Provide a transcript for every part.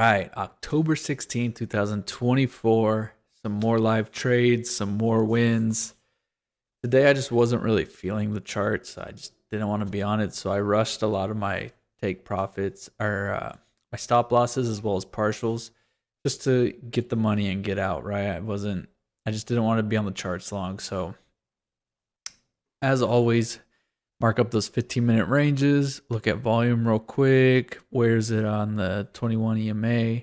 right, October 16th, 2024. Some more live trades, some more wins. Today I just wasn't really feeling the charts. I just didn't want to be on it, so I rushed a lot of my take profits or my stop losses as well as partials just to get the money and get out, right? I just didn't want to be on the charts long. So, as always, mark up those 15-minute ranges, look at volume real quick. Where's it on the 21 EMA?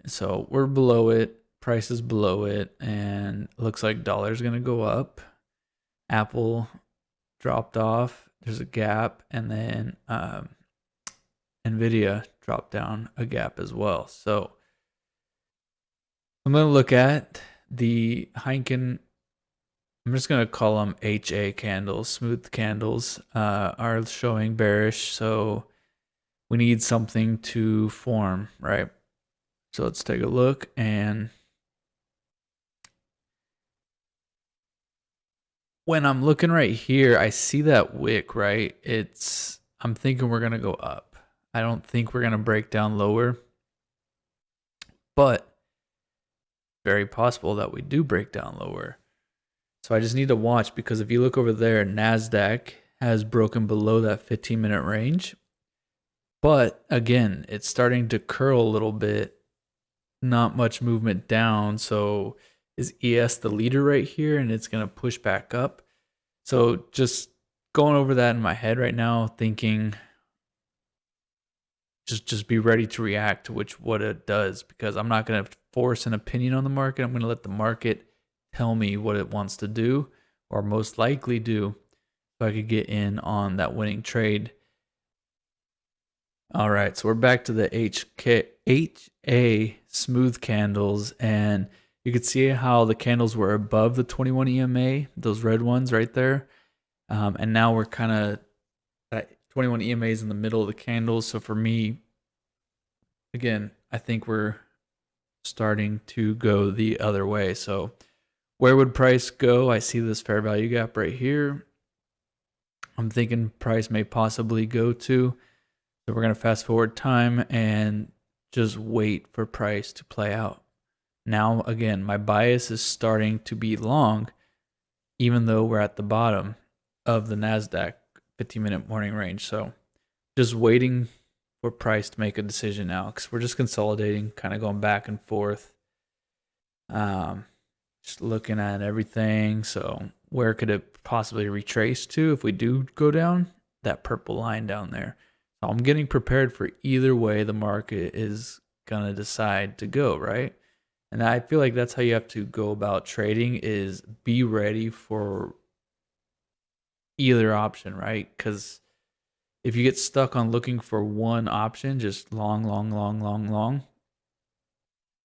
So we're below it, price is below it, and it looks like dollar's gonna go up. Apple dropped off, there's a gap, and then Nvidia dropped down a gap as well. So I'm gonna look at the Heineken. I'm just gonna call them HA candles, smooth candles, are showing bearish. So we need something to form, right? So let's take a look, and when I'm looking right here, I see that wick, right? I'm thinking we're going to go up. I don't think we're going to break down lower, but very possible that we do break down lower. So I just need to watch, because if you look over there, NASDAQ has broken below that 15-minute range. But again, it's starting to curl a little bit. Not much movement down. So is ES the leader right here, and it's going to push back up? So just going over that in my head right now, thinking just be ready to react to what it does, because I'm not going to force an opinion on the market. I'm going to let the market tell me what it wants to do, or most likely do, so I could get in on that winning trade. All right, so we're back to the HA smooth candles, and you could see how the candles were above the 21 EMA, those red ones right there. And now we're kind of, that 21 EMA is in the middle of the candles. So for me, again, I think we're starting to go the other way. So where would price go? I see this fair value gap right here. I'm thinking price may possibly go to. So we're going to fast forward time and just wait for price to play out. Now, again, my bias is starting to be long, even though we're at the bottom of the NASDAQ 15-minute morning range. So just waiting for price to make a decision now, because we're just consolidating, kind of going back and forth. Just looking at everything. So where could it possibly retrace to if we do go down? That purple line down there. So I'm getting prepared for either way the market is going to decide to go, right? And I feel like that's how you have to go about trading, is be ready for either option, right? Because if you get stuck on looking for one option, just long,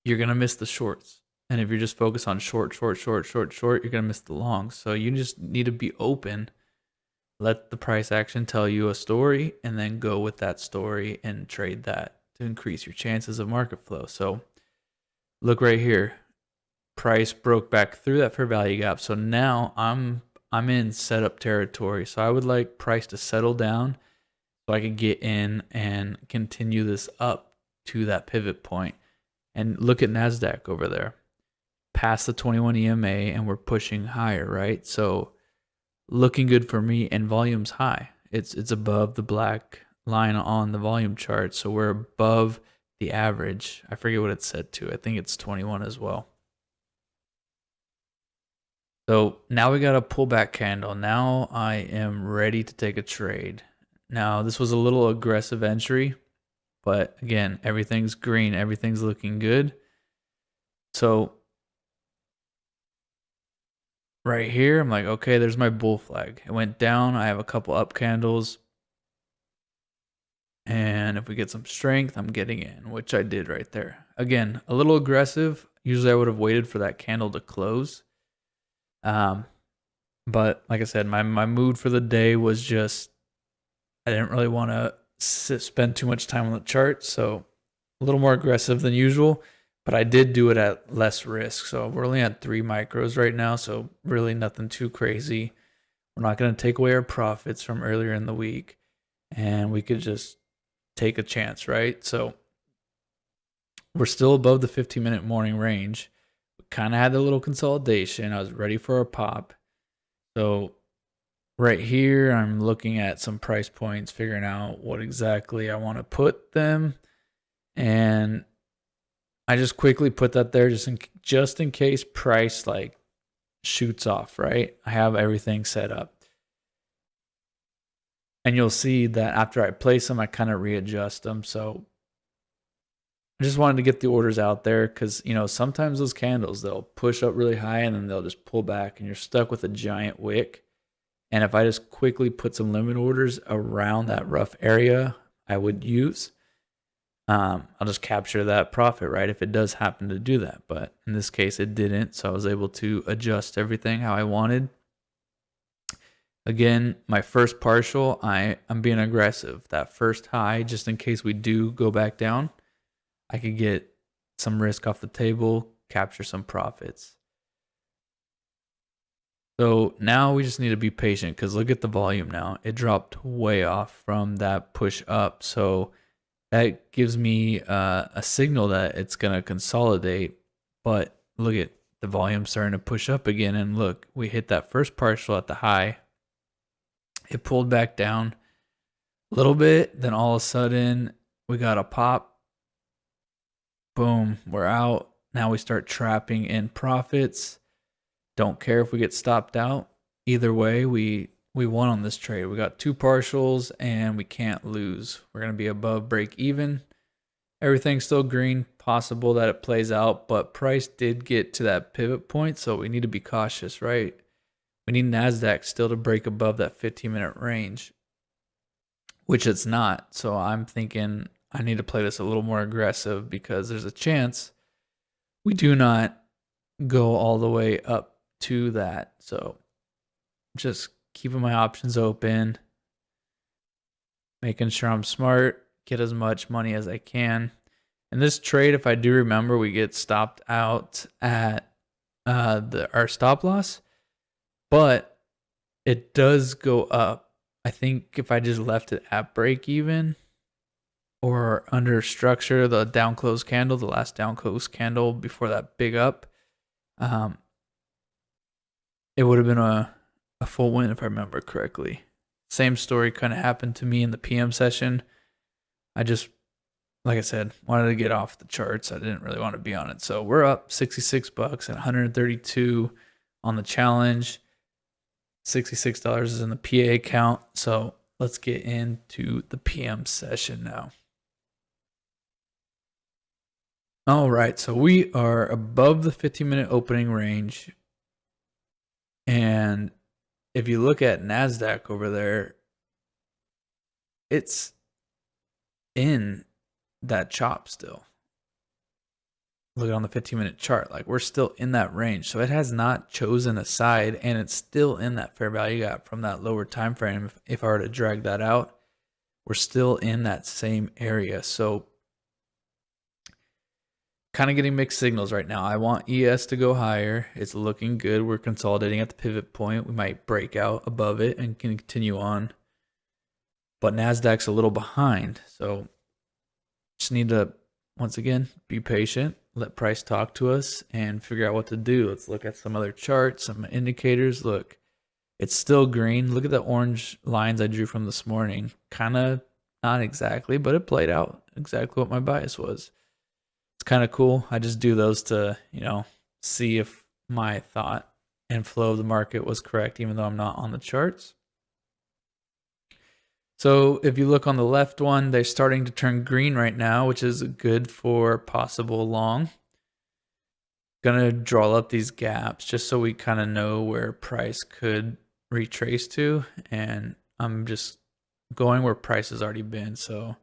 you're going to miss the shorts. And if you're just focused on short, you're going to miss the long. So you just need to be open. Let the price action tell you a story, and then go with that story and trade that to increase your chances of market flow. So look right here. Price broke back through that fair value gap. So now I'm in setup territory. So I would like price to settle down so I can get in and continue this up to that pivot point. And look at NASDAQ over there. Past the 21 EMA, and we're pushing higher, right? So looking good for me, and volume's high. It's above the black line on the volume chart. So we're above the average. I forget what it said to. I think it's 21 as well. So now we got a pullback candle. Now I am ready to take a trade. Now this was a little aggressive entry, but again, everything's green. Everything's looking good. So right here, I'm like, okay, there's my bull flag. It went down. I have a couple up candles. And if we get some strength, I'm getting in, which I did right there. Again, a little aggressive. Usually I would have waited for that candle to close. But like I said, my mood for the day was just, I didn't really want to spend too much time on the chart. So a little more aggressive than usual. But I did do it at less risk. So we're only at 3 micros right now. So really nothing too crazy. We're not going to take away our profits from earlier in the week. And we could just take a chance, right? So We're still above the 15-minute morning range. We kind of had a little consolidation. I was ready for a pop. So right here, I'm looking at some price points, figuring out what exactly I want to put them. And I just quickly put that there just in case price like shoots off, right? I have everything set up. And you'll see that after I place them, I kind of readjust them. So I just wanted to get the orders out there because, sometimes those candles, they'll push up really high and then they'll just pull back and you're stuck with a giant wick. And if I just quickly put some limit orders around that rough area I would use, I'll just capture that profit, right? If it does happen to do that. But in this case, it didn't. So I was able to adjust everything how I wanted. Again, my first partial, I'm being aggressive. That first high, just in case we do go back down, I could get some risk off the table, capture some profits. So now we just need to be patient because look at the volume now. It dropped way off from that push up. So that gives me a signal that it's going to consolidate. But look at the volume starting to push up again. And look, we hit that first partial at the high. It pulled back down a little bit. Then all of a sudden, we got a pop. Boom, we're out. Now we start trapping in profits. Don't care if we get stopped out. Either way, we won on this trade. We got 2 partials and we can't lose. We're going to be above break even. Everything's still green. Possible that it plays out, but price did get to that pivot point, so we need to be cautious, right? We need NASDAQ still to break above that 15-minute range, which it's not. So I'm thinking I need to play this a little more aggressive because there's a chance we do not go all the way up to that. So just keeping my options open, making sure I'm smart, get as much money as I can. In this trade, if I do remember, we get stopped out at our stop loss, but it does go up. I think if I just left it at break even or under structure, the down close candle, the last down close candle before that big up, it would have been a full win if I remember correctly. Same story kind of happened to me in the PM session. I just, like I said, wanted to get off the charts. I didn't really want to be on it. So we're up $66 and 132 on the challenge. $66 is in the PA account. So let's get into the PM session now. All right, so we are above the 15-minute opening range. And if you look at NASDAQ over there, it's in that chop still. Look on the 15-minute chart, like we're still in that range. So it has not chosen a side and it's still in that fair value gap from that lower time frame. If I were to drag that out, we're still in that same area. So kind of getting mixed signals right now. I want ES to go higher. It's looking good. We're consolidating at the pivot point. We might break out above it and continue on. But NASDAQ's a little behind. So just need to, once again, be patient. Let price talk to us and figure out what to do. Let's look at some other charts, some indicators. Look, it's still green. Look at the orange lines I drew from this morning. Kind of not exactly, but it played out exactly what my bias was. It's kind of cool. I just do those to, see if my thought and flow of the market was correct, even though I'm not on the charts. So if you look on the left one, they're starting to turn green right now, which is good for possible long. Gonna draw up these gaps just so we kind of know where price could retrace to. And I'm just going where price has already been. So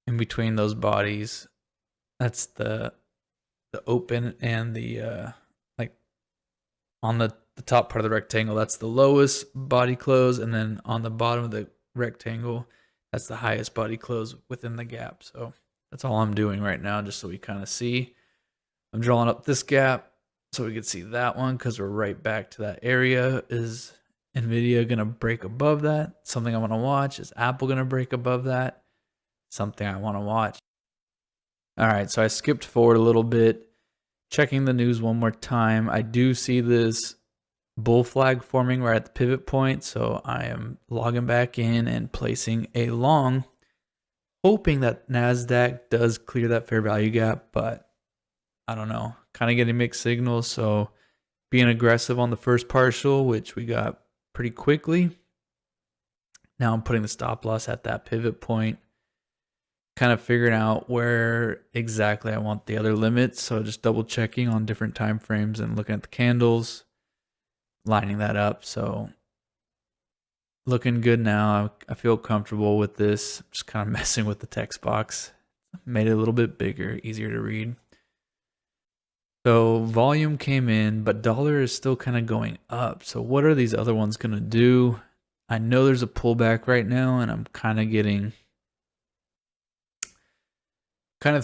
in between those bodies, that's the open and the like on the top part of the rectangle, that's the lowest body close, and then on the bottom of the rectangle, that's the highest body close within the gap. So that's all I'm doing right now, just so we kind of see. I'm drawing up this gap so we can see that one because we're right back to that area. Is Nvidia gonna break above that? Something I want to watch. Is Apple gonna break above that? Something I want to watch. All right, so I skipped forward a little bit, checking the news one more time. I do see this bull flag forming right at the pivot point, so I am logging back in and placing a long, hoping that NASDAQ does clear that fair value gap, but I don't know. Kind of getting mixed signals, so being aggressive on the first partial, which we got pretty quickly. Now I'm putting the stop loss at that pivot point, kind of figuring out where exactly I want the other limits. So just double checking on different time frames and looking at the candles, lining that up. So looking good now. I feel comfortable with this. Just kind of messing with the text box. Made it a little bit bigger, easier to read. So volume came in, but dollar is still kind of going up. So what are these other ones going to do? I know there's a pullback right now, and I'm kind of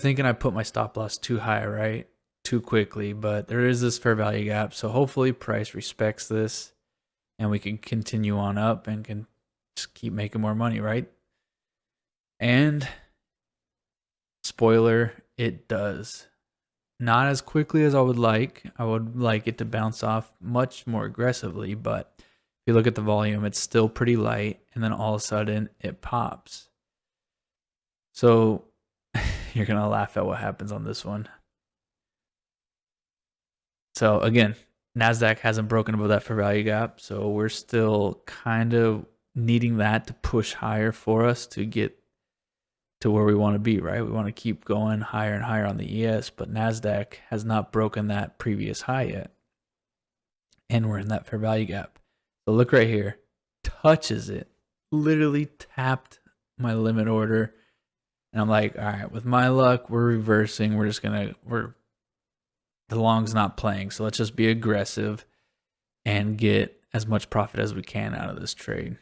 thinking I put my stop loss too high, right? Too quickly, but there is this fair value gap. So hopefully price respects this and we can continue on up and can just keep making more money, right? And spoiler, it does. Not as quickly as I would like. I would like it to bounce off much more aggressively, but if you look at the volume, it's still pretty light, and then all of a sudden it pops. So you're going to laugh at what happens on this one. So again, NASDAQ hasn't broken above that fair value gap, so we're still kind of needing that to push higher for us to get to where we want to be, right? We want to keep going higher and higher on the ES, but NASDAQ has not broken that previous high yet. And we're in that fair value gap. So look right here, touches it, literally tapped my limit order. And I'm like, all right, with my luck, we're reversing. The long's not playing. So let's just be aggressive and get as much profit as we can out of this trade.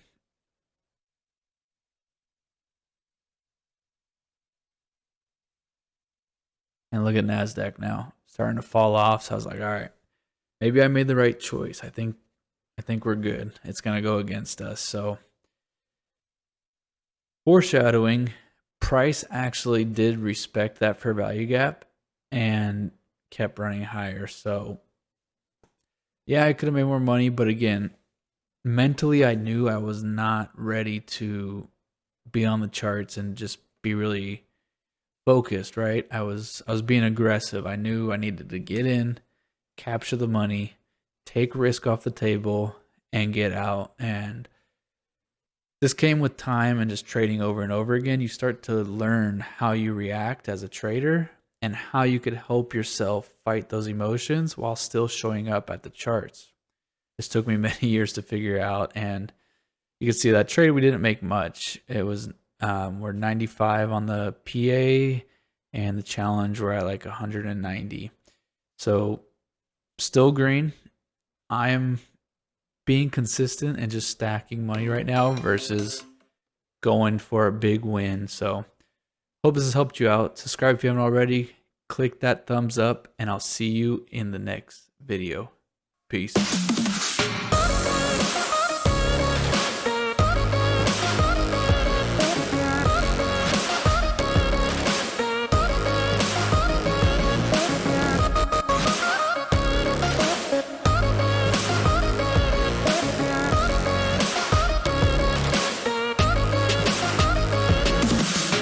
And look at NASDAQ now, starting to fall off. So I was like, all right, maybe I made the right choice. I think we're good. It's going to go against us. So foreshadowing, price actually did respect that fair value gap and kept running higher. So yeah, I could have made more money, but again, mentally I knew I was not ready to be on the charts and just be really focused, right? I was being aggressive. I knew I needed to get in, capture the money, take risk off the table, and get out. And this came with time and just trading over and over again. You start to learn how you react as a trader and how you could help yourself fight those emotions while still showing up at the charts. This took me many years to figure out, and you can see that trade we didn't make much. It was we're 95 on the PA, and the challenge we're at like 190. So still green. I am being consistent and just stacking money right now versus going for a big win. So hope this has helped you out. Subscribe if you haven't already. Click that thumbs up, and I'll see you in the next video. Peace.